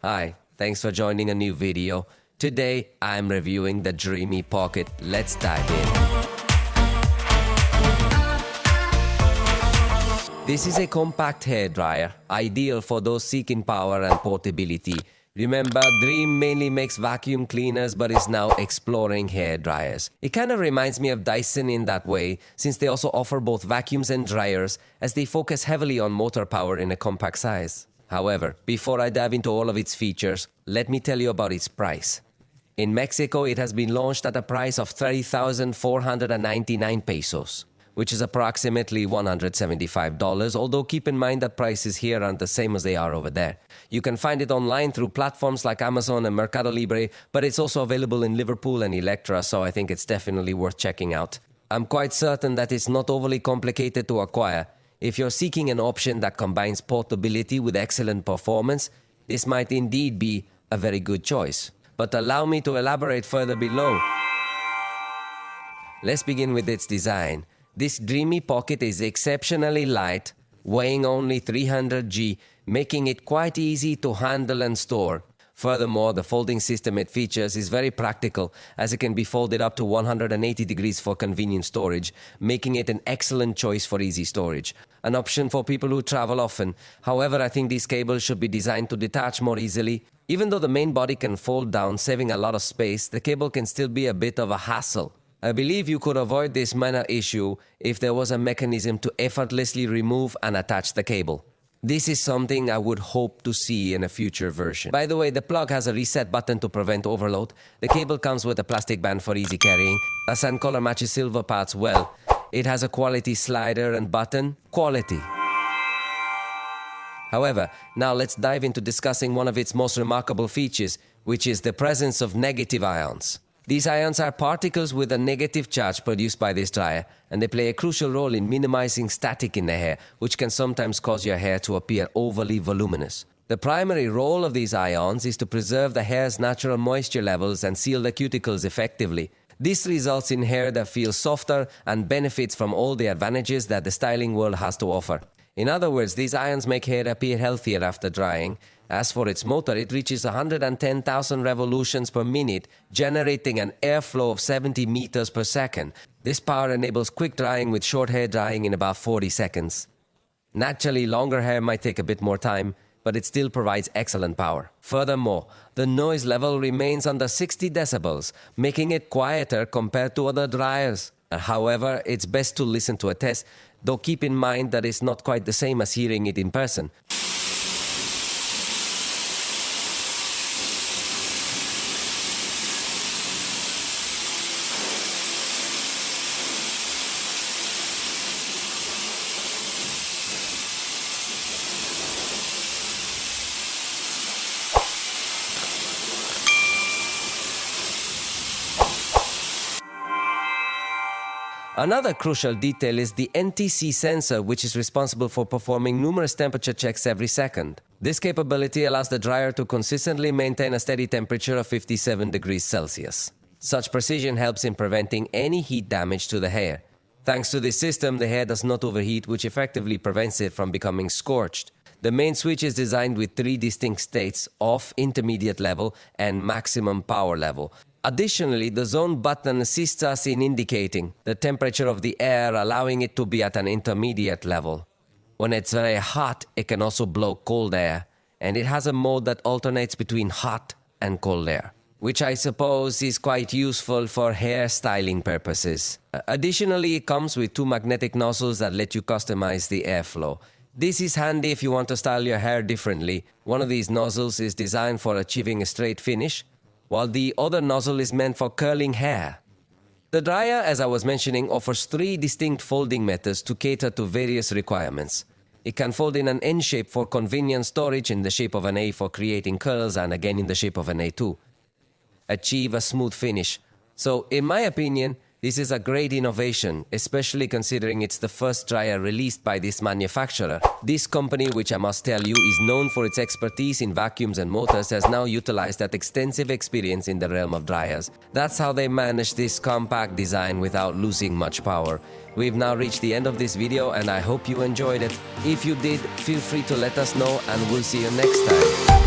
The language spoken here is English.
Hi, thanks for joining a new video. Today, I'm reviewing the Dreame Pocket. Let's dive in. This is a compact hairdryer, ideal for those seeking power and portability. Remember, Dreame mainly makes vacuum cleaners but is now exploring hairdryers. It kind of reminds me of Dyson in that way, since they also offer both vacuums and dryers, as they focus heavily on motor power in a compact size. However, before I dive into all of its features, let me tell you about its price. In Mexico, it has been launched at a price of 30,499 pesos, which is approximately $175, although keep in mind that prices here aren't the same as they are over there. You can find it online through platforms like Amazon and Mercado Libre, but it's also available in Liverpool and Electra, so I think it's definitely worth checking out. I'm quite certain that it's not overly complicated to acquire. If you're seeking an option that combines portability with excellent performance, this might indeed be a very good choice. But allow me to elaborate further below. Let's begin with its design. This Dreame Pocket is exceptionally light, weighing only 300 g, making it quite easy to handle and store. Furthermore, the folding system it features is very practical, as it can be folded up to 180 degrees for convenient storage, making it an excellent choice for easy storage. An option for people who travel often. However, I think these cables should be designed to detach more easily. Even though the main body can fold down, saving a lot of space, the cable can still be a bit of a hassle. I believe you could avoid this minor issue if there was a mechanism to effortlessly remove and attach the cable. This is something I would hope to see in a future version. By the way, the plug has a reset button to prevent overload. The cable comes with a plastic band for easy carrying. The sun color matches silver parts well. It has a quality slider and button. Quality. However, now let's dive into discussing one of its most remarkable features, which is the presence of negative ions. These ions are particles with a negative charge produced by this dryer, and they play a crucial role in minimizing static in the hair, which can sometimes cause your hair to appear overly voluminous. The primary role of these ions is to preserve the hair's natural moisture levels and seal the cuticles effectively. This results in hair that feels softer and benefits from all the advantages that the styling world has to offer. In other words, these ions make hair appear healthier after drying. As for its motor, it reaches 110,000 revolutions per minute, generating an airflow of 70 meters per second. This power enables quick drying with short hair drying in about 40 seconds. Naturally, longer hair might take a bit more time, but it still provides excellent power. Furthermore, the noise level remains under 60 decibels, making it quieter compared to other dryers. However, it's best to listen to a test, though keep in mind that it's not quite the same as hearing it in person. Another crucial detail is the NTC sensor, which is responsible for performing numerous temperature checks every second. This capability allows the dryer to consistently maintain a steady temperature of 57 degrees Celsius. Such precision helps in preventing any heat damage to the hair. Thanks to this system, the hair does not overheat, which effectively prevents it from becoming scorched. The main switch is designed with 3 distinct states: off, intermediate level, and maximum power level. Additionally, the zone button assists us in indicating the temperature of the air, allowing it to be at an intermediate level. When it's very hot, it can also blow cold air, and it has a mode that alternates between hot and cold air, which I suppose is quite useful for hair styling purposes. Additionally, it comes with 2 magnetic nozzles that let you customize the airflow. This is handy if you want to style your hair differently. One of these nozzles is designed for achieving a straight finish, while the other nozzle is meant for curling hair. The dryer, as I was mentioning, offers 3 distinct folding methods to cater to various requirements. It can fold in an N shape for convenient storage, in the shape of an A for creating curls, and again in the shape of an A too. Achieve a smooth finish. So, in my opinion, this is a great innovation, especially considering it's the first dryer released by this manufacturer. This company, which I must tell you, is known for its expertise in vacuums and motors, has now utilized that extensive experience in the realm of dryers. That's how they managed this compact design without losing much power. We've now reached the end of this video, and I hope you enjoyed it. If you did, feel free to let us know, and we'll see you next time.